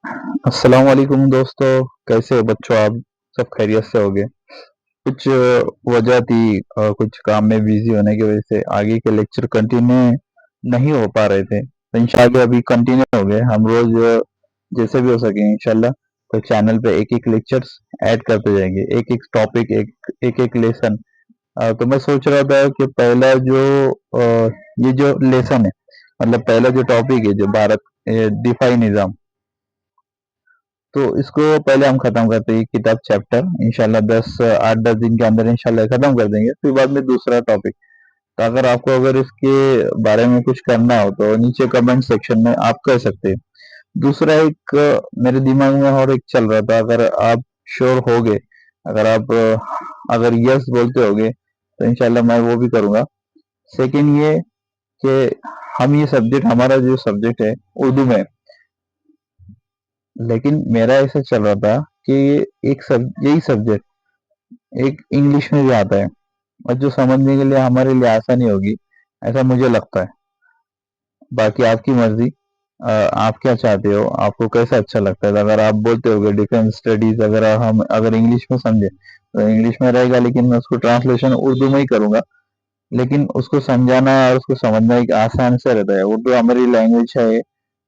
अस्सलाम वालेकुम दोस्तों। कैसे हो बच्चों आप? सब खैरियत से होगे? कुछ वजह थी, कुछ काम में बिजी होने की वजह से आगे के लेक्चर कंटिन्यू नहीं हो पा रहे थे, तो इंशाल्लाह अभी कंटिन्यू हो गए। हम रोज जैसे भी हो सके इंशाल्लाह तो चैनल पे एक एक लेक्चर्स ऐड करते जाएंगे, एक एक टॉपिक, एक एक लेसन। तो मैं सोच रहा था कि पहला जो ये जो लेसन है, मतलब पहला जो टॉपिक है, जो भारत दिफाई निज़ाम, तो इसको पहले हम खत्म करते हैं। किताब चैप्टर इंशाल्लाह 8-10 दिन के अंदर इंशाल्लाह खत्म कर देंगे, फिर बाद में दूसरा टॉपिक। तो अगर आपको अगर इसके बारे में कुछ करना हो तो नीचे कमेंट सेक्शन में आप कह सकते हैं। दूसरा एक मेरे दिमाग में और एक चल रहा था, अगर आप श्योर होगे, अगर आप अगर यस बोलते होगे तो इंशाल्लाह मैं वो भी करूंगा। सेकंड ये कि हम ये सब्जेक्ट, हमारा जो सब्जेक्ट है उर्दू में, लेकिन मेरा ऐसा चल रहा था कि यही सब्जेक्ट एक इंग्लिश में भी आता है, और जो समझने के लिए हमारे लिए आसानी होगी, ऐसा मुझे लगता है। बाकी आपकी मर्जी। आप क्या चाहते हो, आपको कैसा अच्छा लगता है? अगर आप बोलते हो डिफेंस स्टडीज, अगर हम अगर इंग्लिश में समझे तो इंग्लिश में रहेगा, लेकिन मैं उसको ट्रांसलेशन उर्दू में ही करूंगा। लेकिन उसको समझाना और उसको समझना एक आसान से रहता है। उर्दू हमारी लैंग्वेज है,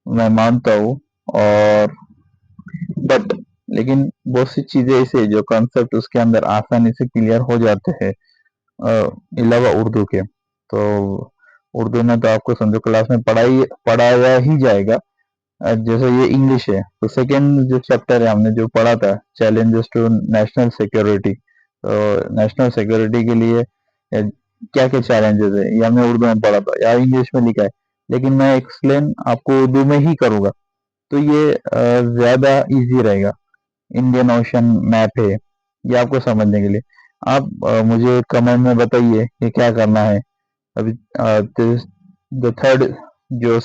मैं मानता हूँ। और बट लेकिन बहुत सी चीजें ऐसे जो कॉन्सेप्ट उसके अंदर आसानी से क्लियर हो जाते हैं, अलावा उर्दू के। तो उर्दू में तो आपको समझो क्लास में पढ़ाया ही जाएगा। जैसे ये इंग्लिश है, तो सेकेंड जो चैप्टर है हमने जो पढ़ा था, चैलेंजेस टू नेशनल सिक्योरिटी, तो नेशनल सिक्योरिटी के लिए क्या क्या चैलेंजेस है, ये हमने उर्दू में पढ़ा था या इंग्लिश में लिखा है, लेकिन मैं एक्सप्लेन आपको उर्दू में ही करूंगा। तो ये ज्यादा इजी रहेगा। इंडियन ओशन मैप है, ये आपको समझने के लिए। आप मुझे कमेंट में बताइए कि क्या करना है। अभी द थर्ड जो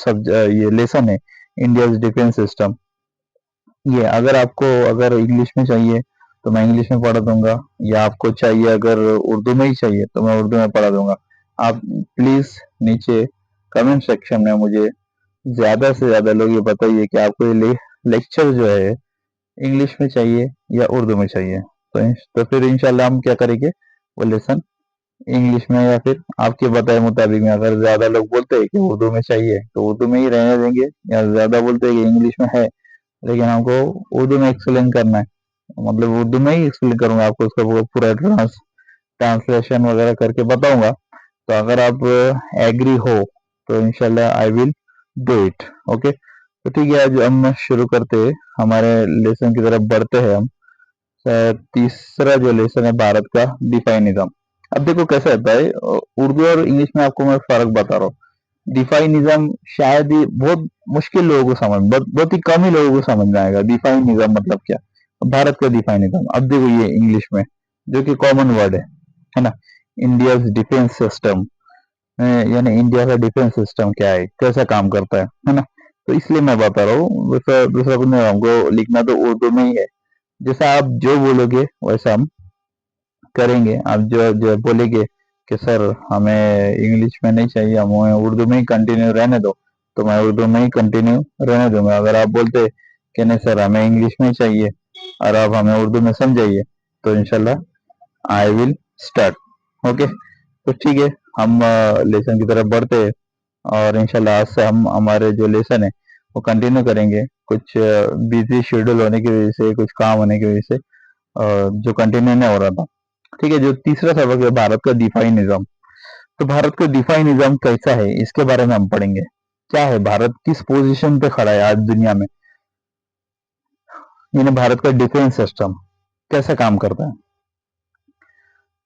ये लेसन है, इंडिया डिफेंस सिस्टम, ये अगर आपको अगर इंग्लिश में चाहिए तो मैं इंग्लिश में पढ़ा दूंगा, या आपको चाहिए अगर उर्दू में ही चाहिए तो मैं उर्दू में पढ़ा दूंगा। आप प्लीज नीचे कमेंट सेक्शन में मुझे ज्यादा से ज्यादा लोग ये बताइए कि आपको ये लेक्चर जो है इंग्लिश में चाहिए या उर्दू में चाहिए। तो फिर इंशाल्लाह हम क्या करेंगे, वो लेसन इंग्लिश में, या फिर आपके बताए मुताबिक में। अगर ज्यादा लोग बोलते हैं कि उर्दू में चाहिए तो उर्दू में ही रहने देंगे, या ज्यादा बोलते हैं कि इंग्लिश में है लेकिन हमको उर्दू में एक्सप्लेन करना है, मतलब उर्दू में ही एक्सप्लेन करूंगा आपको, उसका वो पूरा ट्रांसलेशन वगैरह करके बताऊंगा। तो अगर आप एग्री हो तो इंशाल्लाह I will do it. Okay, तो ठीक है, आज हम शुरू करते हैं, हमारे लेसन की तरफ बढ़ते हैं हम। तीसरा जो लेसन है, भारत का डिफाई निज़ाम। अब देखो कैसा रहता है, उर्दू और इंग्लिश में आपको मैं फर्क बता रहा हूँ। डिफाई निज़ाम शायद ही बहुत मुश्किल लोगों को समझ, बहुत ही कम ही लोगों को समझ में आएगा डिफाई निज़ाम मतलब क्या। भारत का डिफाई निज़ाम, अब देखो ये इंग्लिश में जो कि कॉमन वर्ड है ना, इंडिया डिफेंस सिस्टम, यानी इंडिया का डिफेंस सिस्टम क्या है, कैसा काम करता है ना। तो इसलिए मैं बता रहा हूँ, दूसरा दूसरा कुछ नहीं, हमको लिखना तो उर्दू में ही है। जैसा आप जो बोलोगे वैसा हम करेंगे। आप जो जो बोलेंगे कि सर हमें इंग्लिश में नहीं चाहिए, हमें उर्दू में ही कंटिन्यू रहने दो, तो मैं उर्दू में ही कंटिन्यू रहने दूंगा। अगर आप बोलते कि नहीं सर हमें इंग्लिश में ही चाहिए और आप हमें उर्दू में समझाइए, तो इंशाल्लाह आई विल स्टार्ट। ओके, तो ठीक है, हम लेसन की तरफ बढ़ते हैं। और इंशाल्लाह आज से हम हमारे जो लेसन है वो कंटिन्यू करेंगे। कुछ बिजी शेड्यूल होने की वजह से, कुछ काम होने की वजह से जो कंटिन्यू नहीं हो रहा था। ठीक है, जो तीसरा सबक है, भारत का दिफाई निजाम। तो भारत का दिफाई निजाम कैसा है, इसके बारे में हम पढ़ेंगे। क्या है भारत, किस पोजीशन पे खड़ा है आज दुनिया में, यानी भारत का डिफेंस सिस्टम कैसा काम करता है।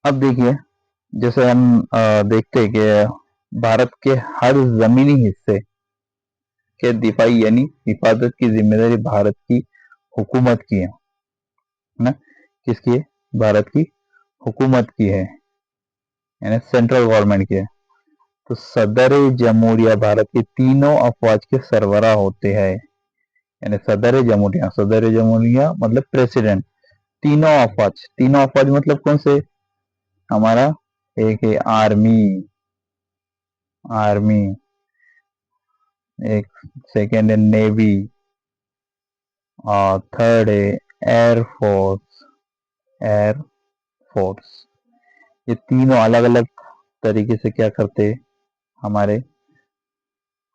अब देखिए, जैसे हम देखते हैं कि भारत के हर जमीनी हिस्से के दिफाई यानी हिफाजत की जिम्मेदारी भारत की हुकूमत की है ना। किसकी है? भारत की हुकूमत की है, यानी सेंट्रल गवर्नमेंट की है। तो सदर जमहूरिया भारत के तीनों अफवाज के सरबराह होते हैं, यानी सदर जमहूरिया मतलब प्रेसिडेंट। तीनों अफवाज मतलब कौन से? हमारा एक है आर्मी, आर्मी, एक सेकेंड है नेवी, और थर्ड है एयरफोर्स। एयरफोर्स, ये तीनों अलग अलग तरीके से क्या करते, हमारे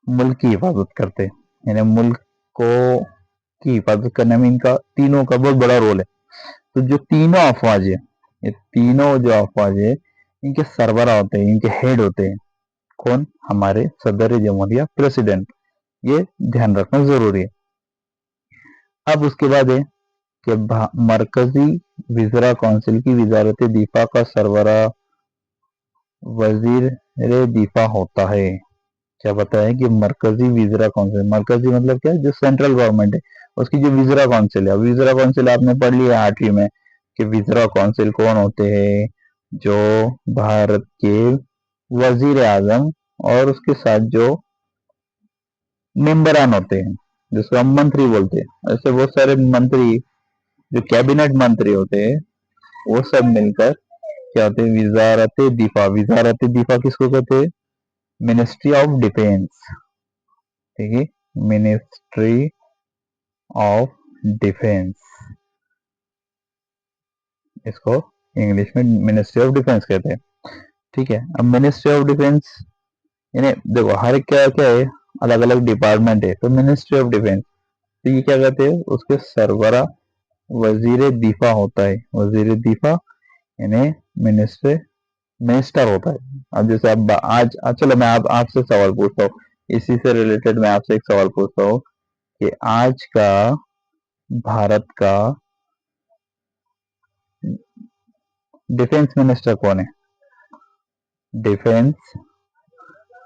मुल्क की हिफाजत करते, यानी मुल्क को की हिफाजत करने में इनका तीनों का बहुत बड़ा रोल है। तो जो तीनों अफवाज है, ये तीनों जो अफवाज है, इनके सरबरा होते हैं, इनके हेड होते हैं कौन, हमारे सदर जमहूरिया प्रेसिडेंट। ये ध्यान रखना जरूरी है। अब उसके बाद है कि मरकजी विजरा काउंसिल की वजारत दिफा का सरबरा वजीर दिफा होता है। क्या बताया कि मरकजी विजरा काउंसिल, मरकजी मतलब क्या, जो सेंट्रल गवर्नमेंट है उसकी जो विजरा काउंसिल है, विजरा काउंसिल आपने पढ़ लिया 8वीं में कि विजरा काउंसिल कौन होते हैं, जो भारत के वजीर आजम और उसके साथ जो मेंबरान होते हैं, जिसको हम मंत्री बोलते हैं, ऐसे बहुत सारे मंत्री जो कैबिनेट मंत्री होते हैं, वो सब मिलकर क्या होते हैं, विजारत दिफा। विजारत दिफा किसको कहते हैं, मिनिस्ट्री ऑफ डिफेंस। ठीक है, मिनिस्ट्री ऑफ डिफेंस, इसको इंग्लिश में मिनिस्ट्री ऑफ डिफेंस कहते हैं। ठीक है, अब मिनिस्ट्री ऑफ डिफेंस यानी देखो हर एक क्या क्या है, अलग अलग डिपार्टमेंट है, तो मिनिस्ट्री ऑफ डिफेंस, तो ये क्या कहते हैं, उसके सरबरा वजीर दिफा होता है। वजीर दिफा यानी मिनिस्टर मिनिस्टर होता है। अब जैसे अब आज चलो मैं आपसे सवाल पूछता हूँ, इसी से रिलेटेड मैं आपसे एक सवाल पूछता हूँ कि आज का भारत का डिफेंस मिनिस्टर कौन है, डिफेंस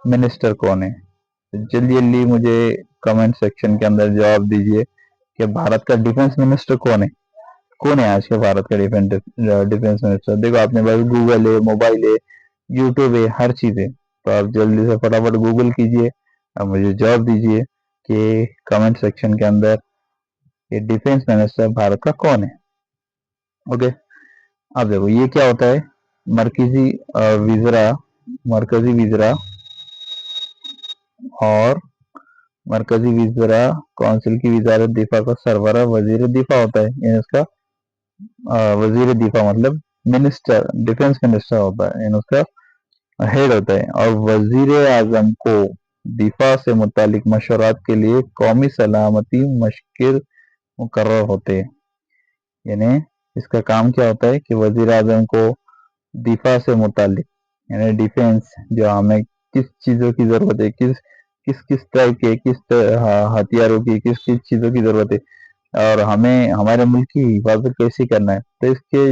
मिनिस्टर कौन है, तो जल्दी जल्दी मुझे कमेंट सेक्शन के अंदर जवाब दीजिए कि भारत का डिफेंस मिनिस्टर कौन है। कौन है आज के भारत का डिफेंस मिनिस्टर। देखो आपने पास गूगल है, मोबाइल है, यूट्यूब है, हर चीज है, तो आप जल्दी से फटाफट गूगल कीजिए और मुझे जवाब दीजिए कि कमेंट सेक्शन के अंदर ये डिफेंस मिनिस्टर भारत का कौन है। ओके, अब देखो ये क्या होता है, मरकजी विजरा, मरकजी विजरा और मरकजी विजरा काउंसिल की वजारत दिफा का सरबरा वजीर दिफा होता है। यानी उसका वजीर दिफा मतलब मिनिस्टर, डिफेंस मिनिस्टर होता है, यानी उसका हेड होता है। और वजीर आजम को दिफा से मुतालिक मशवरात के लिए कौमी सलामती मशकिर मुकर्रर होते हैं। यानी इसका काम क्या होता है कि वजीर आजम को दिफा से मुतालिक यानी डिफेंस, जो हमें किस चीज़ों की ज़रूरत है, किस किस किस टाइप के, हथियारों की, किस किस चीज़ों की ज़रूरत है, और हमें हमारे मुल्क की हिफाजत कैसे करना है, तो इसके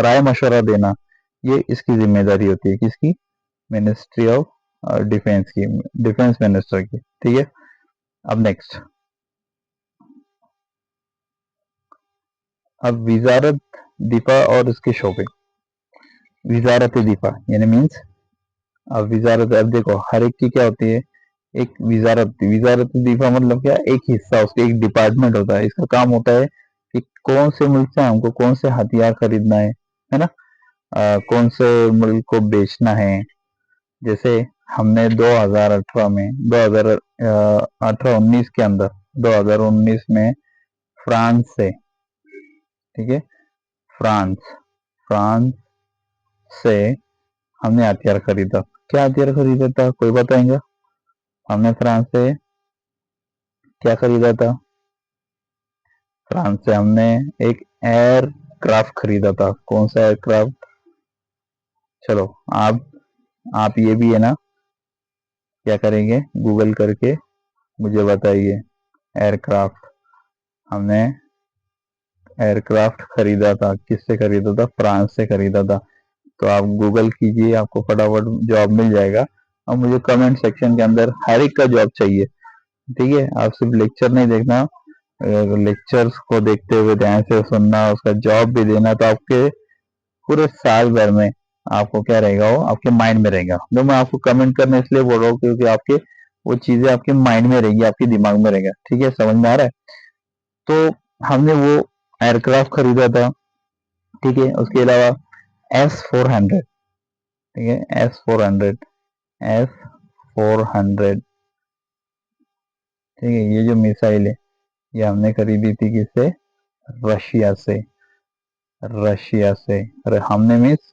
राय मशवरा देना, ये इसकी जिम्मेदारी होती है, किसकी, मिनिस्ट्री ऑफ डिफेंस की, डिफेंस मिनिस्टर की। ठीक है, अब नेक्स्ट, अब विजारत दिफा और इसके शोबे। विजारत दिफा यानी मीन्स, अब विजारत, अब देखो हर एक की क्या होती है, एक विजारत, विजारत दिफा मतलब क्या, एक हिस्सा, उसका एक डिपार्टमेंट होता है। इसका काम होता है कि कौन से मुल्क से हमको कौन से हथियार खरीदना है ना, कौन से मुल्क को बेचना है। जैसे हमने 2018 में 2018-19 के अंदर 2019 में फ्रांस से, ठीक है, फ्रांस फ्रांस से हमने हथियार खरीदा। क्या हथियार खरीदा था, कोई बताएंगे, हमने फ्रांस से क्या खरीदा था, फ्रांस से हमने एक एयरक्राफ्ट खरीदा था। कौन सा एयरक्राफ्ट, चलो आप ये भी है ना, क्या करेंगे, गूगल करके मुझे बताइए। एयरक्राफ्ट, हमने एयरक्राफ्ट खरीदा था, किससे खरीदा था, फ्रांस से खरीदा था। तो आप गूगल कीजिए, आपको फटाफट जॉब मिल जाएगा। और मुझे कमेंट सेक्शन के अंदर हर एक का जॉब चाहिए। ठीक है, आप सिर्फ लेक्चर नहीं देखना, लेक्चर्स को देखते हुए ध्यान से सुनना, उसका जॉब भी देना, तो आपके पूरे साल भर में आपको क्या रहेगा, वो आपके माइंड में रहेगा। तो मैं आपको कमेंट करना इसलिए बोल रहा हूँ क्योंकि आपके वो चीजें आपके माइंड में रहेगी, आपके दिमाग में रहेगा। ठीक है, समझ में आ रहा है। तो हमने वो एयरक्राफ्ट खरीदा था। ठीक है, उसके अलावा S-400, ठीक है, S-400, S-400, ठीक है, ये जो मिसाइल है, ये हमने खरीदी थी किससे? रशिया से। रशिया से। अरे हमने मीन्स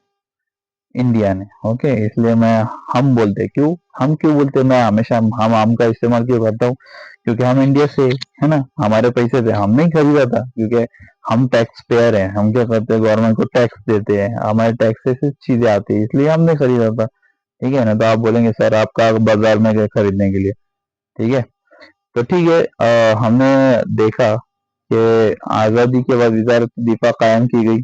इंडिया ने। ओके, इसलिए मैं हम बोलते, क्यों हम क्यों बोलते, मैं हमेशा हम का इस्तेमाल क्यों करता हूँ? क्योंकि हम इंडिया से, है ना, हमारे पैसे थे, हमने ही खरीदा था, क्योंकि हम टैक्स पेयर हैं। हम क्या करते हैं, गवर्नमेंट को टैक्स देते हैं, हमारे टैक्स से चीजें आती है, इसलिए हमने खरीदा था। ठीक है ना? तो आप बोलेंगे सर आप कहा बाजार में गए खरीदने के लिए। ठीक है, तो ठीक है, हमने देखा कि आजादी के बाद वजारत दिफा कायम की गई,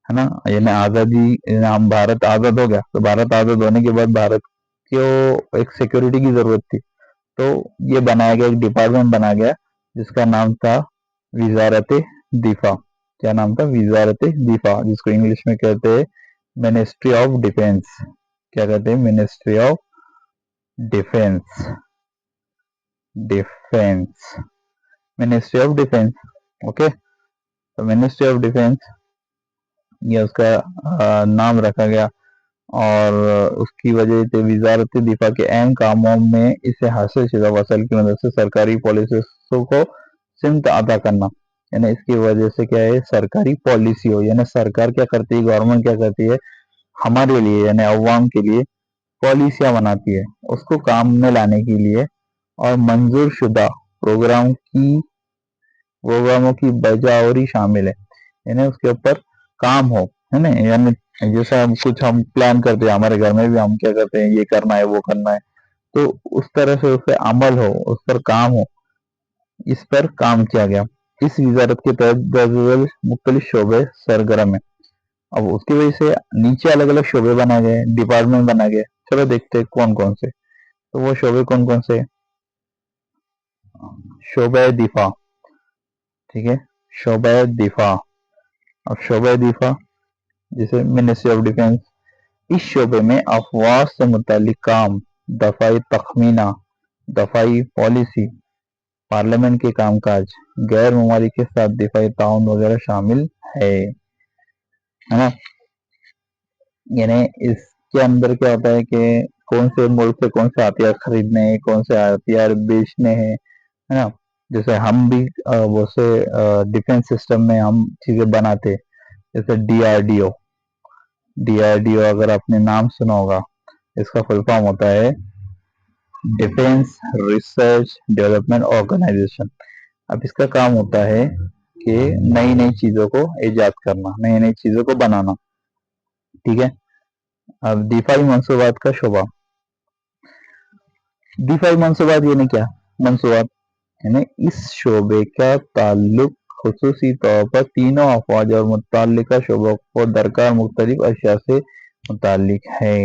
है ना। यानी आजादी, यानी हम भारत आजाद हो गया, तो भारत आजाद होने के बाद भारत को एक सिक्योरिटी की जरूरत थी, तो ये बनाया गया, एक डिपार्टमेंट बनाया गया जिसका नाम था वजारत दिफा। क्या नाम था? वजारत दिफा, जिसको इंग्लिश में कहते हैं मिनिस्ट्री ऑफ डिफेंस। क्या कहते हैं? Ministry of defence. Defence, ministry of defence. Okay, तो मिनिस्ट्री ऑफ डिफेंस, ये उसका नाम रखा गया। और उसकी वजह से वजारत दिफा के अहम कामों में इसे हासिल शुदा वसल की मदद से सरकारी पॉलिसियों को सिमत अदा करना। यानी इसकी वजह से क्या है, सरकारी पॉलिसी हो, यानी सरकार क्या करती है, गवर्नमेंट क्या करती है, हमारे लिए यानी अवाम के लिए पॉलिसियां बनाती है, उसको काम में लाने के लिए। और मंजूर शुदा प्रोग्राम की प्रोग्रामों की बजावरी शामिल है, यानी उसके ऊपर काम हो, है ना। यानी जैसा हम कुछ हम प्लान करते हैं, हमारे घर में भी हम क्या करते हैं, ये करना है वो करना है, तो उस तरह से उस पर अमल हो, उस पर काम हो, इस पर काम किया गया। इस वजारत के तहत दर्ज मुख्तलिफ शोबे सरगर्म है। अब उसकी वजह से नीचे अलग अलग शोबे बनाए गए, डिपार्टमेंट बनाए गए। चलो देखते हैं कौन कौन से। तो वो शोबे कौन कौन से? शोबे दिफा। ठीक है, शोबे दिफा। अब शोबे दिफा जैसे मिनिस्ट्री ऑफ डिफेंस, इस शोबे में अफवाज से मुतालिक काम, दफाई तखमीना, दफाई पॉलिसी, पार्लियामेंट के कामकाज, गैर ममालिक के साथ दिफाई ताउन वगैरह शामिल है ना। यानी इसके अंदर क्या होता है कि कौन से मुल्क से कौन से हथियार खरीदने हैं, कौन से हथियार बेचने हैं, है ना। जैसे हम भी वो से डिफेंस सिस्टम में हम चीजें बनाते हैं, जैसे डीआरडीओ। डीआरडीओ अगर आपने नाम सुना होगा, इसका फुल फॉर्म होता है डिफेंस रिसर्च डेवलपमेंट ऑर्गेनाइजेशन। अब इसका काम होता है कि नई नई चीजों को इजाद करना, नई नई चीजों को बनाना। ठीक है, अब दिफाई मंसूबात का शोबा। दिफाई मंसूबात यानी क्या? मंसूबात यानी इस शोबे का ताल्लुक खुसूसी तौर पर तीनों अफवाज और मुतल्लिका शोबों को दरकार मुख्तलिफ अशिया से मुतालिक है।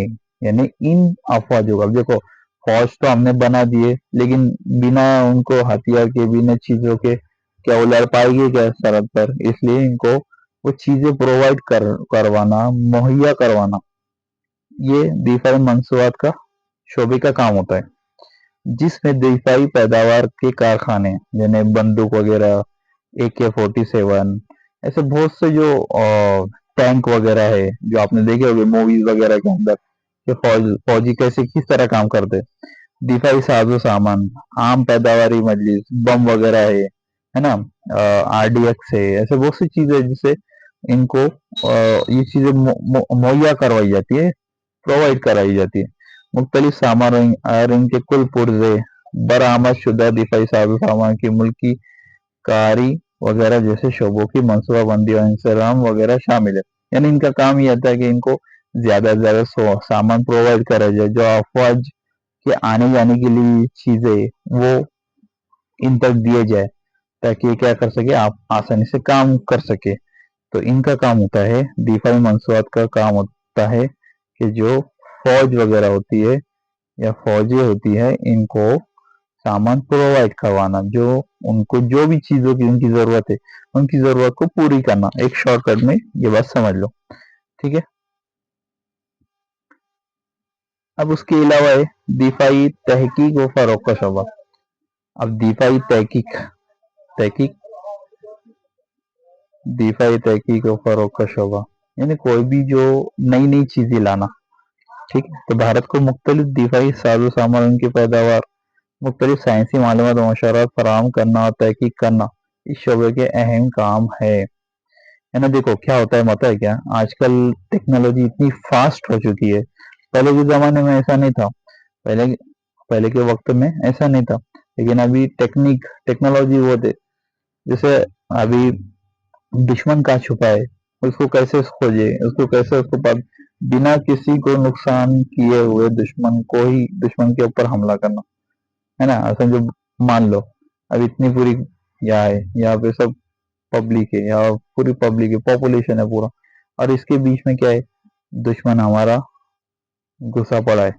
यानी इन अफवाजों का, अब देखो फौज तो हमने बना दिए, लेकिन बिना उनको हथियार के, बिना चीजों के क्या वो लड़ पाएगी क्या सरहद पर? इसलिए इनको वो चीजें प्रोवाइड करवाना, मुहैया करवाना, ये दिफाई मंसूबात का शोबे का काम होता है। जिसमें दिफाई पैदावार के कारखाने, जैसे बंदूक वगैरह, AK-47, ऐसे बहुत से जो टैंक वगैरह है, जो आपने देखे होंगे मूवीज वगैरह के अंदर, कि फौजी कैसे किस तरह काम करते हैं। दिफाई साजो सामान, आम पैदावारी मजलिस, बम वगैरह है ना, RDX है, ऐसे बहुत सी चीजें जिससे इनको ये चीजें मुहैया करवाई जाती है, प्रोवाइड कराई जाती है। मुख्तलिफ सामान और इनके कुल पुर्जे बरामद शुदा दिफाई साजो सामान की मुल्की कारी वगैरह जैसे शोबों की मनसूबाबंदी और इंतजाम वगैरह शामिल है। यानी इनका काम ये होता है कि इनको ज्यादा से ज्यादा सामान प्रोवाइड करा जाए, जो अफवाज के आने जाने के लिए चीजें वो इन तक दिए जाए, ताकि ये क्या कर सके, आप आसानी से काम कर सके। तो इनका काम होता है, दिफाई मंसूबात का काम होता है कि जो फौज वगैरह होती है या फौजी होती है, इनको सामान प्रोवाइड करवाना, जो उनको जो भी चीजों की उनकी जरूरत है, उनकी जरूरत को पूरी करना। एक शॉर्टकट में ये बात समझ लो। ठीक है, अब उसके अलावा है दिफाई तहकीक व फरोग का शोबा। अब दिफाई तहकीक, तहकीक दिफाई तहकीक व फरोग का शोबा, यानी कोई भी जो नई नई चीजें लाना। ठीक है, तो भारत को मुख्तलिफ दिफाई साजो सामान की पैदावार मुख्तलिफ साइंसी मालूमात और मशवरा फराहम करना और तहकीक करना इस शोबे के अहम काम है ना। देखो क्या होता है, पता है क्या, आजकल टेक्नोलॉजी इतनी फास्ट हो चुकी है। पहले के ज़माने में ऐसा नहीं था। पहले पहले के वक्त में ऐसा नहीं था, लेकिन अभी टेक्नोलॉजी वो थे। जैसे अभी दुश्मन कहाँ छुपा है, उसको कैसे खोजे, उसको कैसे बिना किसी को नुकसान किए हुए दुश्मन के ऊपर हमला करना, है ना। समझो, मान लो अब इतनी पूरी यहाँ है, यहाँ पे सब पब्लिक है, यहाँ पूरी पब्लिक है, पॉपुलेशन है पूरा, और इसके बीच में क्या है, दुश्मन हमारा घुसा पड़ा है,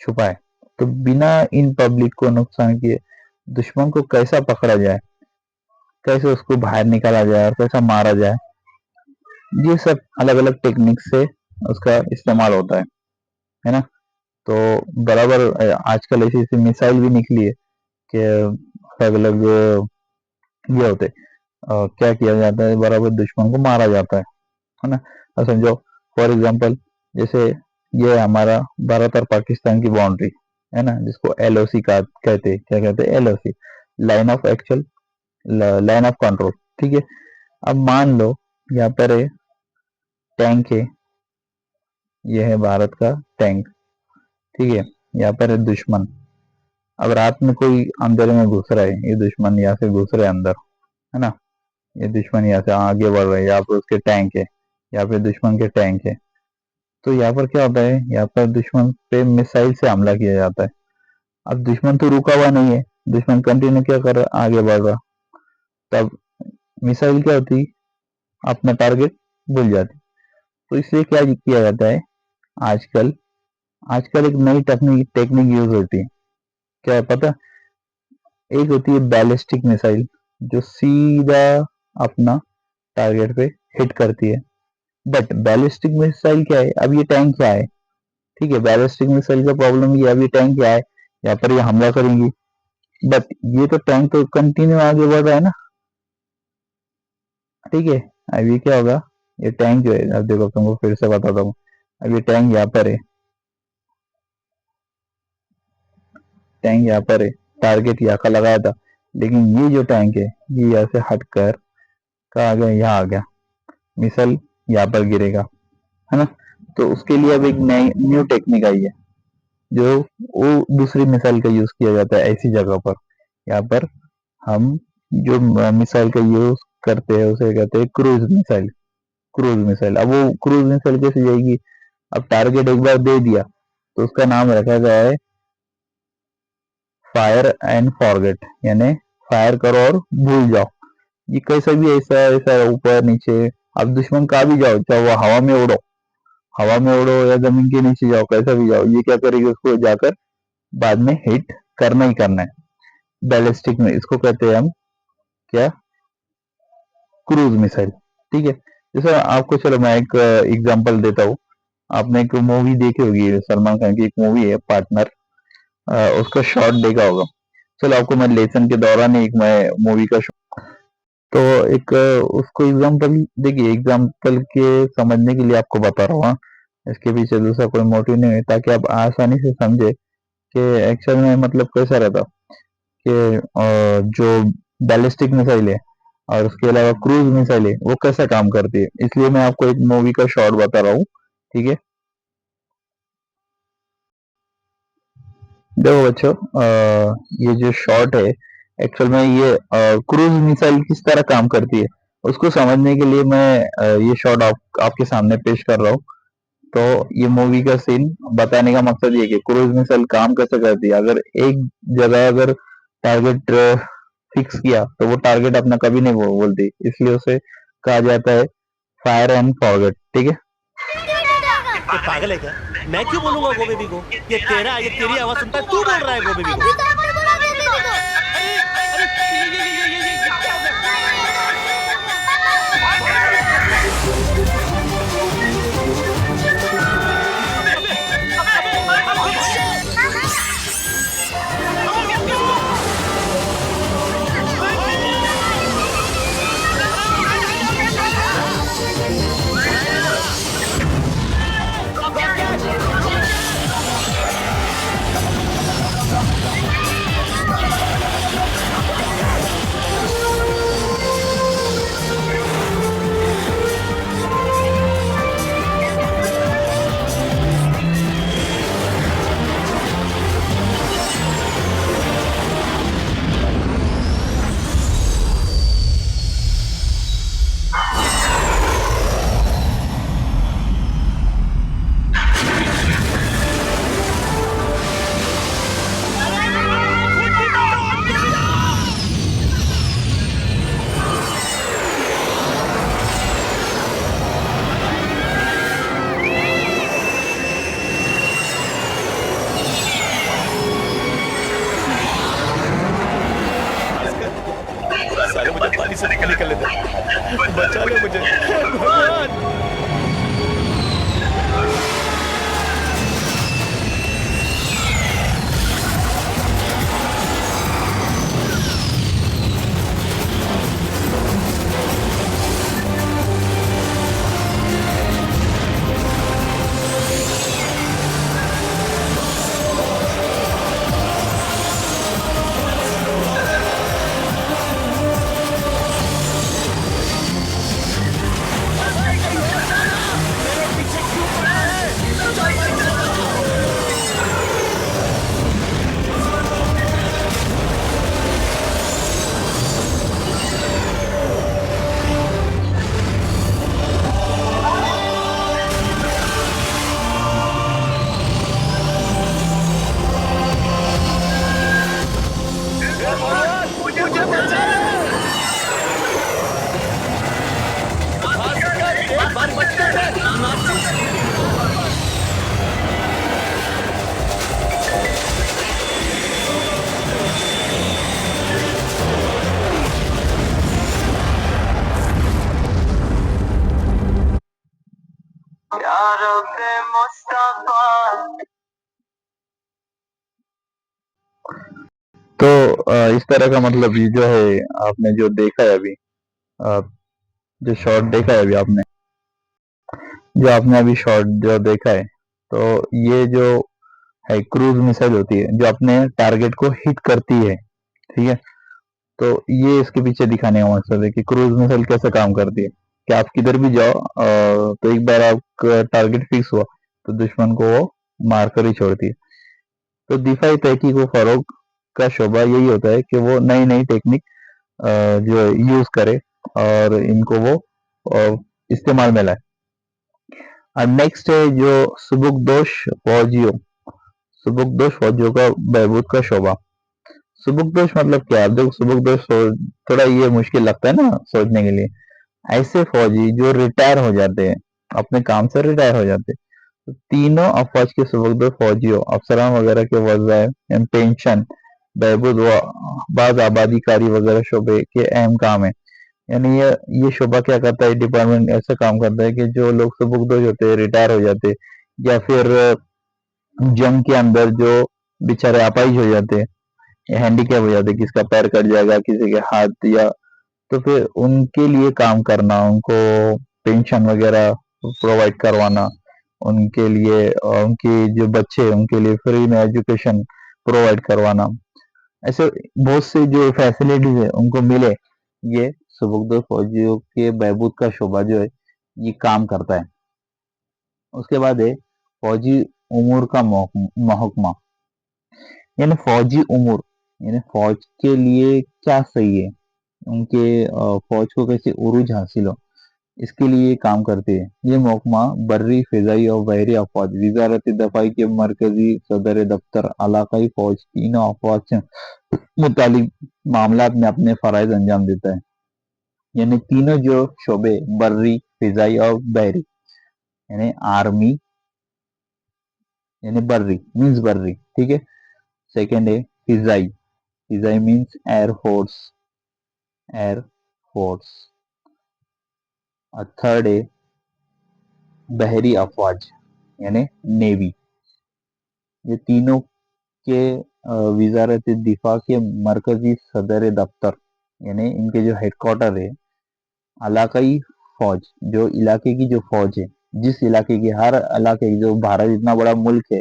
छुपा है। तो बिना इन पब्लिक को नुकसान किए दुश्मन को कैसा पकड़ा जाए, कैसे उसको बाहर निकाला जाए और कैसा मारा जाए, ये सब अलग अलग टेक्निक से उसका इस्तेमाल होता है ना। तो बराबर आजकल ऐसी ऐसी मिसाइल भी निकली है कि अलग अलग ये होते क्या किया जाता है, बराबर दुश्मन को मारा जाता है ना। और समझो, फॉर एग्जांपल, जैसे ये हमारा भारत और पाकिस्तान की बाउंड्री है ना, जिसको एलओसी का कहते, क्या कहते हैं, LOC, line of actual, line of control, ठीक है। अब मान लो यहाँ पर टैंक है, ये है भारत का टैंक, ठीक है। यहाँ पर है दुश्मन। अब रात में कोई अंदर में घुस रहा है, ये दुश्मन यहाँ से घुस रहे अंदर, है ना। ये दुश्मन यहाँ से आगे बढ़ रहे हैं, यहाँ पे उसके टैंक है, यहाँ पे दुश्मन के टैंक है। तो यहाँ पर क्या होता है, यहाँ पर दुश्मन पे मिसाइल से हमला किया जाता है। अब दुश्मन तो रुका हुआ नहीं है, दुश्मन कंटिन्यू क्या कर रहा है, आगे बढ़ रहा। तब मिसाइल क्या होती, अपना टारगेट भूल जाती। तो इसलिए क्या किया जाता है, आजकल आजकल एक नई टेक्निक टेक्निक यूज होती है। क्या है पता, एक होती है बैलिस्टिक मिसाइल, जो सीधा अपना टारगेट पे हिट करती है। बट बैलिस्टिक मिसाइल क्या है, अब ये टैंक क्या है, ठीक है, बैलिस्टिक मिसाइल का प्रॉब्लम ये, अब ये टैंक क्या है, यहाँ पर ये हमला करेंगी, बट ये तो टैंक तो कंटिन्यू आगे बढ़ रहा है ना, ठीक है। अब ये क्या होगा, ये टैंक जो है, अब देखो तुमको फिर से बताता हूँ। अब ये टैंक यहाँ पर है, टैंक यहाँ पर है, टारगेट यहाँ का लगाया था, लेकिन ये जो टैंक है ये यहाँ से हटकर कहाँ आ गया, यहाँ आ गया, मिसाइल यहाँ पर गिरेगा, है ना। तो उसके लिए अब एक नई न्यू टेक्निक आई है, जो वो दूसरी मिसाइल का यूज किया जाता है ऐसी जगह पर। यहाँ पर हम जो मिसाइल का यूज करते हैं उसे कहते हैं क्रूज मिसाइल। क्रूज मिसाइल, अब वो क्रूज मिसाइल कैसे जाएगी, अब टारगेट एक बार दे दिया तो उसका नाम रखा गया है फायर एंड फॉरगेट, यानी फायर करो और भूल जाओ। ये कैसा भी ऐसा ऐसा ऊपर नीचे, अब दुश्मन कहाँ भी जाओ, चाहे वो हवा में उड़ो या जमीन के नीचे जाओ, कैसा भी जाओ, ये क्या करेगी, उसको जाकर बाद में हिट करना ही करना है। बैलिस्टिक में इसको कहते हैं हम क्या, क्रूज मिसाइल, ठीक है। जैसे आपको, चलो मैं एक एग्जांपल देता हूँ। आपने एक मूवी देखी होगी, सलमान खान की एक मूवी है पार्टनर, उसका शॉट देखा होगा। चलो आपको मैं लेसन के दौरान ही एक मैं मूवी का तो एक उसको एग्जांपल देखिए, एग्जांपल के समझने के लिए आपको बता रहा हूँ, हाँ। इसके पीछे दूसरा कोई मोटिव नहीं है, ताकि आप आसानी से समझे कि एक्चुअल में मतलब कैसा रहता कि जो बैलिस्टिक मिसाइल है और उसके अलावा क्रूज मिसाइल है वो कैसा काम करती है। इसलिए मैं आपको एक मूवी का शॉट बता रहा हूँ, ठीक है। देखो बच्चों, ये जो शॉट है, एक्चुअल में ये क्रूज मिसाइल किस तरह काम करती है उसको समझने के लिए मैं ये शॉट आपके सामने पेश कर रहा हूँ। तो ये मूवी का सीन बताने का मकसद ये कि क्रूज मिसाइल काम कैसे करती है। अगर एक जगह अगर टारगेट फिक्स किया तो वो टारगेट अपना कभी नहीं बोलती, इसलिए उसे कहा जाता है फायर एंड फॉरगेट, ठीक है। ये पागल है क्या? मैं क्यों बोलूंगा गो बेबी को? ये तेरी आवाज सुनता है, तू बोल रहा है गो बेबी को। क्या हो गया? मुझे पानी से निकलने दे, बचा ले मुझे भगवान। मुझे बचा ले। भास्कर, एक बार बचने दे, नाची। तो इस तरह का मतलब ये जो है आपने जो देखा है अभी, अ, जो शॉट देखा है अभी आपने, जो आपने अभी शॉट जो देखा है, तो ये जो है क्रूज मिसाइल होती है जो अपने टारगेट को हिट करती है, ठीक है। तो ये इसके पीछे दिखाने का मकसद है कि क्रूज मिसाइल कैसे काम करती है, कि आप किधर भी जाओ तो एक बार आपका टारगेट फिक्स हुआ तो दुश्मन को वो मार कर ही छोड़ती है। तो दिफाई तहकीक व फरोग का शोबा यही होता है कि वो नई नई टेक्निक जो यूज करे और इनको वो इस्तेमाल में लाए। और नेक्स्ट है जो सुबुकदोश फौजियों का बहबूद का शोबा। सुबुकदोश मतलब क्या है? अब देखो सुबुकदोश थोड़ा ये मुश्किल लगता है ना सोचने के लिए। ऐसे फौजी जो रिटायर हो जाते हैं, अपने काम से रिटायर हो जाते हैं, तो तीनों अफवाज के सुबुकदोश फौजियों, अफसरान वगैरह के वज़ाइफ, पेंशन, बहबूद व बाज़ आबादीकारी वगैरह शोबे के अहम काम है। यानी ये शोबा क्या करता है, डिपार्टमेंट ऐसा काम करता है कि जो लोग सुबुकदोश होते हैं, रिटायर हो जाते हैं, या फिर जंग के अंदर जो बेचारे अपाहिज हो जाते हैं, हैंडीकैप हो जाते हैं, किसका पैर कट जाएगा, किसी के हाथ, या तो फिर उनके लिए काम करना, उनको पेंशन वगैरह प्रोवाइड करवाना, उनके लिए उनके जो बच्चे हैं उनके लिए फ्री में एजुकेशन प्रोवाइड करवाना, ऐसे बहुत से जो फैसिलिटीज है उनको मिले, ये सुबुकदोर फौजियों के बहबूद का शोबा जो है ये काम करता है। उसके बाद है फौजी उमूर का महकमा, यानी फौजी उमूर, यानी फौज के लिए क्या सही है, उनके फौज को कैसे उरूज हासिल हो, इसके लिए ये काम करती है। ये महकमा बर्री, फिजाई और बहरी अफवाज, वजारत दफाई के मरकजी सदर दफ्तर, इलाकाई फौज, तीनों अफवाज से मुतालिक मामला में अपने फराइज अंजाम देता है। यानी तीनों जो शोबे, बर्री, फिजाई और बहरी, यानी आर्मी, यानी बर्री मीन्स बर्री, ठीक है। सेकेंड है Fizaia, Fizaia means air force, air force. और थर्ड है बहरी अफवाज, यानी नेवी। ये तीनों के वजारत दिफा के मरकजी सदर दफ्तर, यानी इनके जो हेडक्वार्टर है, इलाकाई फौज, जो इलाके की जो फौज है, जिस इलाके की, हर इलाके की, जो भारत इतना बड़ा मुल्क है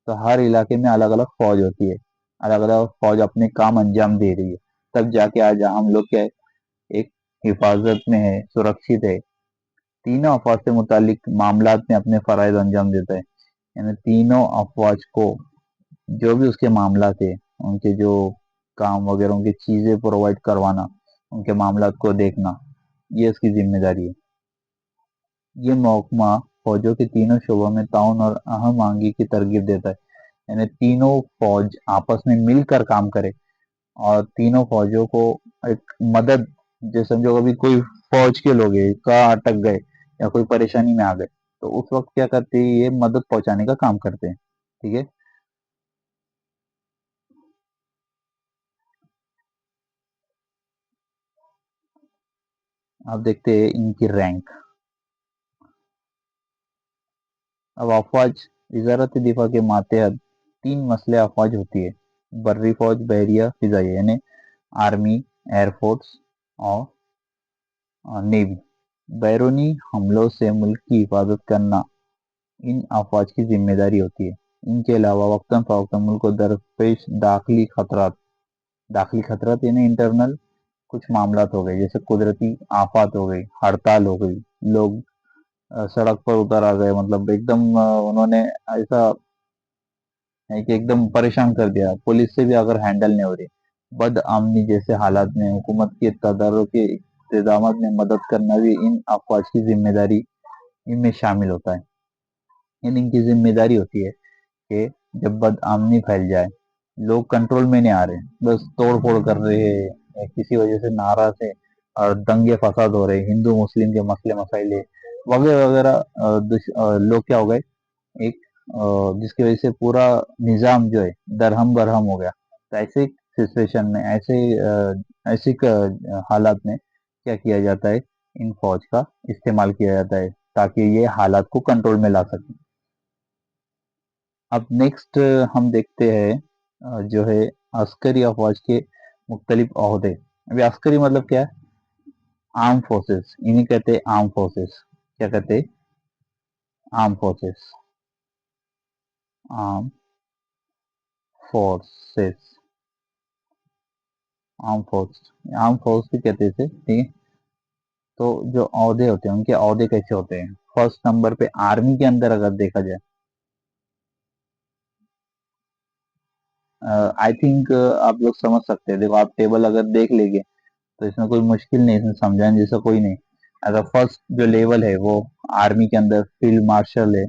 तो हर इलाके में अलग अलग फौज होती है, अलग अलग फौज अपने काम अंजाम दे रही है, तब जाके आज हम लोग क्या है, एक हिफाजत में है, सुरक्षित है। तीनों अफवाज से मुतालिक मामलात में अपने फराइज अंजाम देता है, यानी तीनों अफवाज को जो भी उसके मामला थे, उनके जो काम वगैरह, उनकी चीजें प्रोवाइड करवाना, उनके मामलात को देखना, ये उसकी जिम्मेदारी है। ये महकमा फौजों के तीनों शोबों में ताउन और अहम आंगी की तरगीब देता है, यानी तीनों फौज आपस में मिलकर काम करे और तीनों फौजों को एक मदद, जैसे समझो अभी कोई फौज के लोग हैं का अटक गए या कोई परेशानी में आ गए, तो उस वक्त क्या करते हैं, ये मदद पहुंचाने का काम करते हैं, ठीक है। अब देखते हैं इनकी रैंक। अब अफवाज वजारत दिफा के मातहत 3 मसले अफवाज होती है: बर्री फौज, बहरिया, फिजाइया, यानी आर्मी, एयरफोर्स और नेवी। बैरूनी हमलों से मुल्क की हिफाजत करना इन अफवाज की जिम्मेदारी होती है। इनके अलावा वक्तन फवक्तन मुल्क को दरपेश दाखिली खतरात यानी इंटरनल कुछ मामलात हो गए, जैसे कुदरती आफात हो गई, हड़ताल हो गई, लोग सड़क पर उतर आ गए, मतलब एकदम उन्होंने ऐसा है कि एकदम परेशान कर दिया, पुलिस से भी अगर हैंडल नहीं हो रही। बद अमनी जैसे हालात में हुकूमत के तदारुकी इक़दामात में मदद करना भी इन अफवाज की जिम्मेदारी इनमें शामिल होता है। यानी इनकी जिम्मेदारी होती है कि जब बदअमनी फैल जाए, लोग कंट्रोल में नहीं आ रहे, बस तोड़ फोड़ कर रहे हैं या किसी वजह से नाराज है और दंगे फसाद हो रहे, हिंदू मुस्लिम के मसले मसाइल वगैरह वगैरह, लोग क्या हो गए, एक जिसकी वजह से पूरा निज़ाम जो है दरहम बरहम हो गया। तो ऐसे सिचुएशन में, ऐसी हालात में क्या किया जाता है, इन फौज का इस्तेमाल किया जाता है ताकि ये हालात को कंट्रोल में ला सके। अब नेक्स्ट हम देखते हैं जो है अस्करी अफवाज के मुख्तलिफ ओहदे। अभी अस्करी मतलब क्या है? आर्म फोर्सेस, इन्हें कहते हैं आर्म फोर्सेस। क्या कहते हैं? Arm forces, arm forces, arm force, arm force भी कहते थे, ठीक है। तो जो ओहदे होते हैं, उनके ओहदे कैसे होते हैं? फर्स्ट नंबर पे आर्मी के अंदर अगर देखा जाए, आई थिंक आप लोग समझ सकते हैं। देखो, आप टेबल अगर देख लेंगे तो इसमें कोई मुश्किल नहीं, इसमें समझाने जैसा कोई नहीं। अगर फर्स्ट जो लेवल है वो आर्मी के अंदर फील्ड मार्शल है,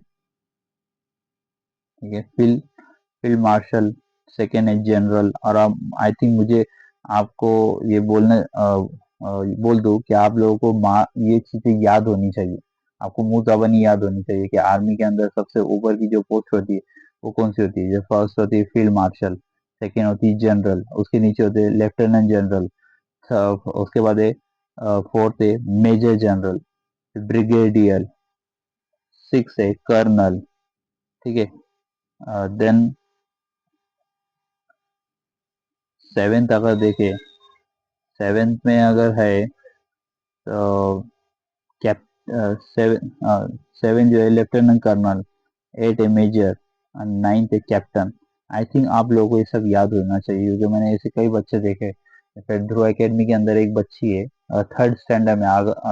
ठीक है, फील्ड मार्शल। सेकेंड है जनरल। और अब आई थिंक मुझे आपको ये बोल दूं कि आप लोगों को ये चीजें याद होनी चाहिए। आपको मुंह जबानी याद होनी चाहिए कि आर्मी के अंदर सबसे ऊपर की जो पोस्ट होती है वो कौन सी होती है। जो फर्स्ट होती है फील्ड मार्शल, सेकेंड होती है जनरल, उसके नीचे होते हैं लेफ्टिनेंट जनरल, उसके बाद है फोर्थ है मेजर जनरल, ब्रिगेडियर, सिक्स है कर्नल, ठीक है। देन सेवेंथ अगर देखे, सेवेंथ में अगर है तो कैप सेवन, सेवन जो है लेफ्टिनेंट कर्नल, एट है मेजर और नाइन्थ है कैप्टन। आई थिंक आप लोगों को ये सब याद होना चाहिए क्योंकि मैंने ऐसे कई बच्चे देखे। जैसे ध्रुव एकेडमी के अंदर एक बच्ची है, थर्ड स्टैंडर्ड में,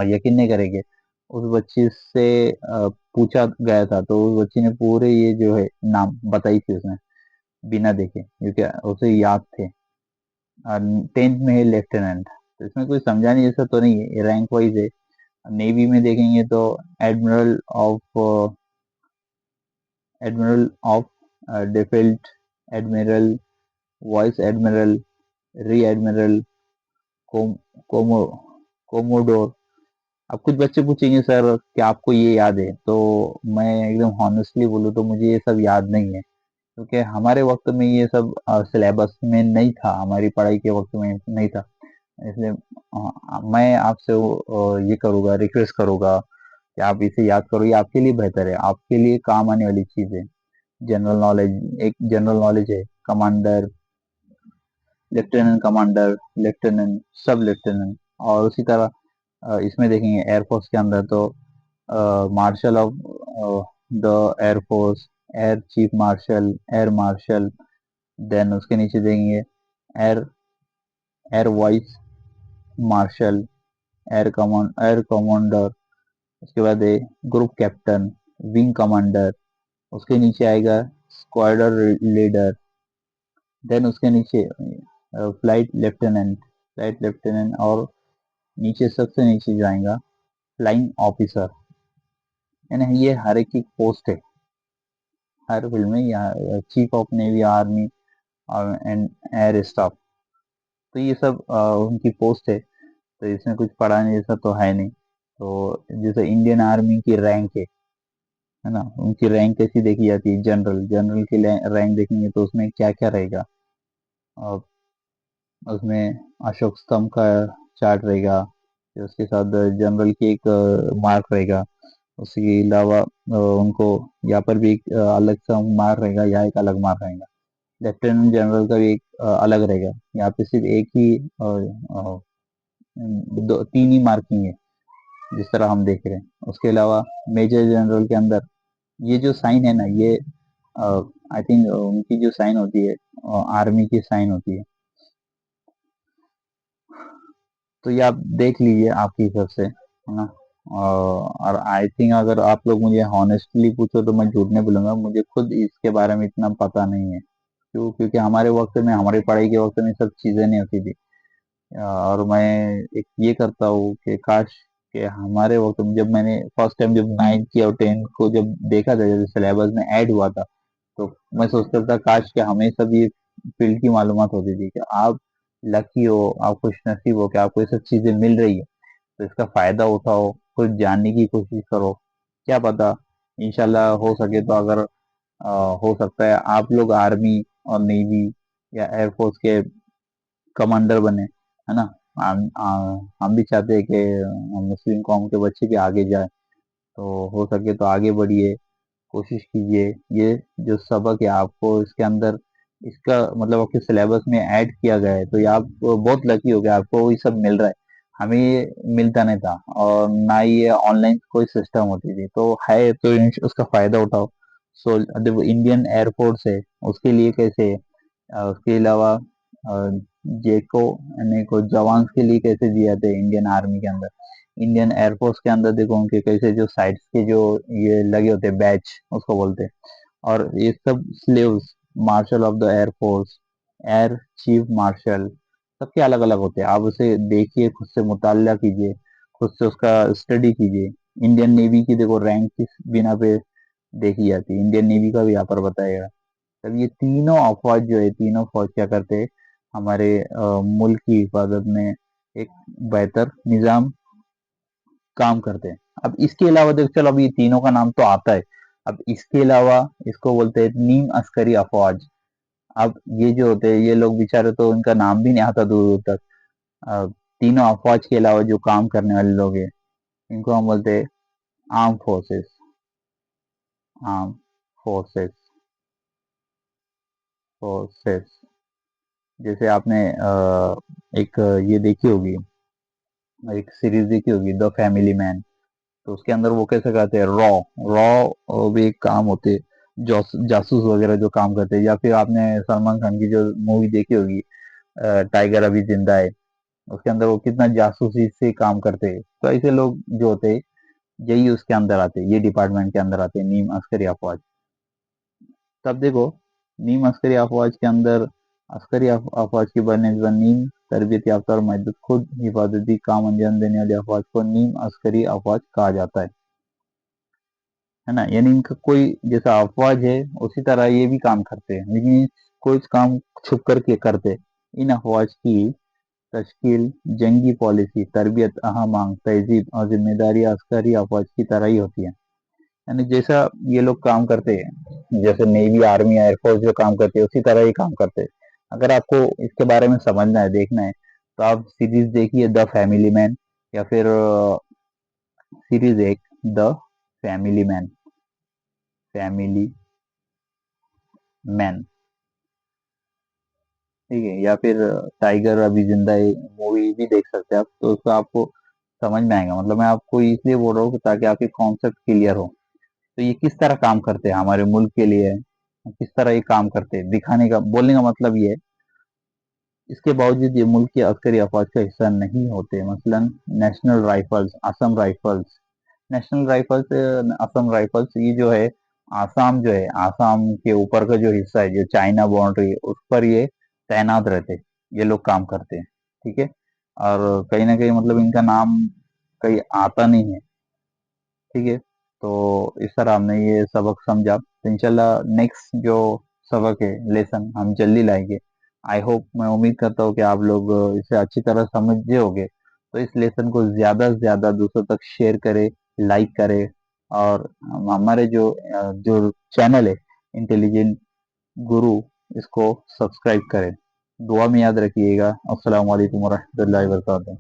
यकीन नहीं करेंगे, उस बच्ची से पूछा गया था तो उस बच्ची ने पूरे ये जो है नाम बताई थी उसने, बिना देखे, क्योंकि उसे याद थे। और टेंथ में है लेफ्टिनेंट। तो इसमें कोई समझाने जैसा तो नहीं है, ये रैंक वाइज है। नेवी में देखेंगे तो admiral of admiral of the fleet, admiral, vice admiral, rear admiral, कोम, कोमो कोमोडोर। अब कुछ बच्चे पूछेंगे सर क्या आपको ये याद है, तो मैं एकदम हॉनेस्टली बोलूँ तो मुझे ये सब याद नहीं है, क्योंकि हमारे वक्त में ये सब सिलेबस में नहीं था, हमारी पढ़ाई के वक्त में नहीं था। इसलिए मैं आपसे ये करूँगा, रिक्वेस्ट करूँगा कि आप इसे याद करो, ये आपके लिए बेहतर है, आपके लिए काम आने वाली चीज़ है। जनरल नॉलेज, एक जनरल नॉलेज है, commander, lieutenant commander, lieutenant, sub lieutenant. और उसी तरह इसमें देखेंगे एयरफोर्स के अंदर तो marshal of the air force, air chief marshal, air marshal. Then उसके नीचे देखेंगे air air vice marshal, air commander. उसके बाद है ग्रुप कैप्टन, विंग कमांडर। उसके नीचे आएगा स्क्वाड्रन लीडर। देन उसके नीचे फ्लाइट लेफ्टिनेंट और नीचे सबसे नीचे जाएगा फ्लाइंग ऑफिसर। यानी ये हर एक की पोस्ट है हर फील्ड में, यहाँ चीफ ऑफ नेवी, आर्मी और एंड एयर स्टाफ। तो ये सब उनकी पोस्ट है। तो इसमें कुछ पढ़ाने जैसा तो है नहीं। तो जैसे इंडियन आर्मी की रैंक है ना, उनकी रैंक कैसी देखी जाती है? जनरल, जनरल की रैंक देखेंगे तो उसमें क्या क्या रहेगा? और उसमें अशोक स्तंभ का चार्ट रहेगा, फिर उसके साथ जनरल की एक मार्क रहेगा। उसके अलावा उनको यहाँ पर भी एक अलग सा मार्क रहेगा, यहाँ एक अलग मार्क रहेगा। लेफ्टिनेंट जनरल का भी एक अलग रहेगा। यहाँ पे सिर्फ एक ही दो तीन ही मार्किंग है, जिस तरह हम देख रहे हैं। उसके अलावा मेजर जनरल के अंदर ये जो साइन है ना, ये आई थिंक उनकी जो साइन होती है, आर्मी की साइन होती है। तो ये आप देख लीजिए आपके हिसाब से, है ना। और आई थिंक अगर आप लोग मुझे हॉनेस्टली पूछो तो मैं झूठ नहीं बोलूंगा, मुझे खुद इसके बारे में इतना पता नहीं है। क्योंकि हमारे वक्त में, हमारी पढ़ाई के वक्त में सब चीजें नहीं होती थी। और मैं एक ये करता हूँ कि काश कि हमारे वक्त में, जब मैंने फर्स्ट टाइम जब 9th या 10th को जब देखा था, जब सिलेबस में ऐड हुआ था, तो मैं सोचता था काश कि हमें सब ये फील्ड की मालूमात होती थी। कि आप लकी हो, आप खुश नसीब हो कि आपको ये सब चीजें मिल रही है, तो इसका फायदा उठाओ, कुछ जानने की कोशिश करो। क्या पता, इंशाल्लाह हो सके तो, अगर हो सकता है आप लोग आर्मी और नेवी या एयरफोर्स के कमांडर बने, है ना। हम भी चाहते हैं कि मुस्लिम कौम के बच्चे भी आगे जाए। तो हो सके तो आगे बढ़िए, कोशिश कीजिए। ये जो सबक है आपको इसके अंदर, इसका मतलब आपके सिलेबस में ऐड किया गया है, तो ये आप बहुत लकी हो गए, आपको ये सब मिल रहा है। हमें ये मिलता नहीं था, और ना ही ये ऑनलाइन कोई सिस्टम होती थी। तो है तो उसका फायदा उठाओ। सो देखो, इंडियन एयरफोर्स है, उसके लिए कैसे है, उसके अलावा जेको यानी को जवान के लिए कैसे दिए जाते हैं इंडियन आर्मी के अंदर। इंडियन एयरफोर्स के अंदर देखो उनके कैसे जो साइड्स के जो ये लगे होते हैं, बैच उसको बोलते हैं। और ये सब slaves, martial of the air force, air chief martial, सबके अलग अलग होते हैं। आप उसे देखिए, खुद से मुताला कीजिए, खुद से उसका स्टडी कीजिए। इंडियन नेवी की देखो रैंक किस बिना पे देखी जाती है, इंडियन नेवी का भी यहाँ पर बताएगा। तब ये तीनों अफवाज जो है, तीनों फौज क्या करते हैं, हमारे मुल्क की हिफाजत में एक बेहतर निजाम काम करते हैं। अब इसके अलावा देखो, चलो अब ये तीनों का नाम तो आता है। अब इसके अलावा इसको बोलते हैं नीम अस्करी अफवाज। अब ये जो होते हैं, ये लोग बेचारे तो इनका नाम भी नहीं आता दूर दूर तक। तीनों अफवाज के अलावा जो काम करने वाले लोग हैं, इनको हम बोलते हैं arm forces. Arm forces, forces. जैसे आपने एक ये देखी होगी, एक सीरीज देखी होगी द फैमिली मैन। तो उसके अंदर वो कैसे करते हैं, रॉ रॉ भी एक काम होते हैं, जासूस वगैरह जो काम करते हैं। या फिर आपने सलमान खान की जो मूवी देखी होगी, टाइगर अभी जिंदा है, उसके अंदर वो कितना जासूसी से काम करते हैं। तो ऐसे लोग जो होते हैं, यही उसके अंदर आते हैं, ये डिपार्टमेंट के अंदर आते हैं, नीम अस्करी अफवाज। तब देखो, नीम अस्करी अफवाज के अंदर, अस्करी अफवाज की बनस्बत नीम तरबियत याफ्ता और महदूद खुद हिफाजती काम अंजाम देने वाली अफवाज को नीम अस्करी अफवाज कहा जाता है ना। यानी इनका कोई जैसा अफवाज है, उसी तरह ये भी काम करते हैं, लेकिन कुछ काम छुप करके करते हैं। इन अफवाज की तश्कील, जंगी पॉलिसी, तरबियत, अहम मांग, तहजीब और जिम्मेदारी अस्करी अफवाज की तरह ही होती है। यानी जैसा ये लोग काम करते हैं, जैसे नेवी, आर्मी, एयरफोर्स जो काम करते हैं, उसी तरह ही काम करते हैं। अगर आपको इसके बारे में समझना है, देखना है, तो आप सीरीज देखिए द फैमिली मैन, या फिर सीरीज एक the family man, family man, ठीक है। या फिर टाइगर अभी जिंदा है, मूवी भी देख सकते हैं आप, तो उसको आपको समझ में आएगा। मतलब मैं आपको इसलिए बोल रहा हूँ कि ताकि आपके कॉन्सेप्ट क्लियर हो। तो ये किस तरह काम करते हैं हमारे मुल्क के लिए, किस तरह ये काम करते हैं, दिखाने का, बोलने का मतलब ये है। इसके बावजूद ये मुल्क के अस्करी अफवाज का हिस्सा नहीं होते। मसलन national rifles, Assam rifles, national rifles, Assam rifles, ये जो है आसाम, जो है आसाम के ऊपर का जो हिस्सा है, जो चाइना बाउंड्री है, उस पर ये तैनात रहते हैं, ये लोग काम करते हैं, ठीक है। और कहीं ना कहीं मतलब इनका नाम कहीं आता नहीं है, ठीक है। तो इस तरह हमने ये सबक समझा, तो इंशाल्लाह नेक्स्ट जो सबक है, लेसन, हम जल्दी लाएंगे। आई होप, मैं उम्मीद करता हूँ कि आप लोग इसे अच्छी तरह समझे होंगे। तो इस लेसन को ज्यादा से ज्यादा दूसरों तक शेयर करें, लाइक करें। और हमारे जो चैनल है, इंटेलिजेंट गुरु, इसको सब्सक्राइब करें। दुआ में याद रखिएगा। अस्सलाम वालेकुम वरहमतुल्लाहि वबरकातुहू।